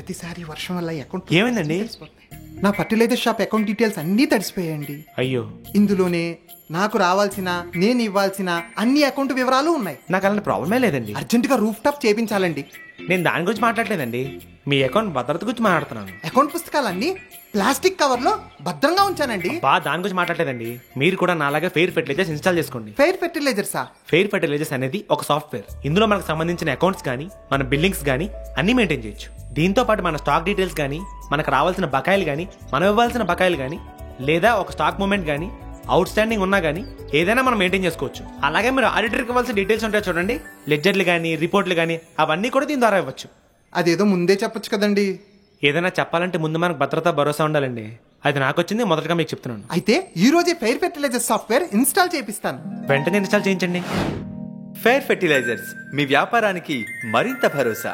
ప్రతిసారి వర్షం వల్ల అకౌంట్ ఏమైందండి? నా ఫర్టిలైజర్ షాప్ అకౌంట్ డీటెయిల్స్ అన్నీ తడిసిపోయాయండి. అయ్యో, ఇందులోనే నాకు రావాల్సిన, నేను ఇవ్వాల్సిన అన్ని అకౌంట్ వివరాలు ఉన్నాయి. నాకు అలాంటి ప్రాబ్లమే లేదండి. అర్జెంటుగా రూఫ్ టాప్ చేయించాలండి. నేను దాని గురించి మాట్లాడలేదండి, మీ అకౌంట్ భద్రత గురించి మాట్లాడుతున్నాను. అకౌంట్ పుస్తకాలన్నీ ప్లాస్టిక్ కవర్ లో భద్రంగా ఉంచానండి. దాని గురించి మాట్లాడలేదండి. మీరు కూడా నాలాగా ఫెయిర్ ఫెర్టిలైజర్స్ ఇన్స్టాల్ చేసుకోండి. ఫెయిర్ ఫెర్టిలైజర్సా? ఫెయిర్ ఫెర్టిలైజర్స్ అనేది ఒక సాఫ్ట్వేర్. ఇందులో మనకు సంబంధించిన అకౌంట్స్ కానీ, మన బిల్డింగ్స్ కానీ అన్ని మెయింటైన్ చేయొచ్చు. దీంతో పాటు మన స్టాక్ డీటెయిల్స్ కానీ, మనకు రావాల్సిన బకాయిలు కానీ, మనం ఇవ్వాల్సిన బకాయిలు కానీ, లేదా ఒక స్టాక్ మూమెంట్ కానీ, అవుట్ స్టాండింగ్ ఉన్నా కానీ ఏదైనా మనం మెయింటైన్ చేసుకోవచ్చు. అలాగే మీరు ఆడిటర్కి ఇవ్వాల్సిన డీటెయిల్స్ ఉంటాయి చూడండి, లెడ్జర్లు కానీ, రిపోర్ట్లు కానీ, అవన్నీ కూడా దీని ద్వారా ఇవ్వచ్చు. అదేదో ముందే చెప్పొచ్చు కదండి. ఏదైనా చెప్పాలంటే ముందు మనకు భద్రత, భరోసా ఉండాలండి. అది నాకు వచ్చింది, మొదటగా మీకు చెప్తున్నాను. అయితే ఈ రోజే ఫెయిర్ ఫెర్టిలైజర్ సాఫ్ట్వేర్ ఇన్స్టాల్ చేపిస్తాను. వెంటనే ఇన్స్టాల్ చేయించండి. ఫెయిర్ ఫెర్టిలైజర్స్, మీ వ్యాపారానికి మరింత భరోసా.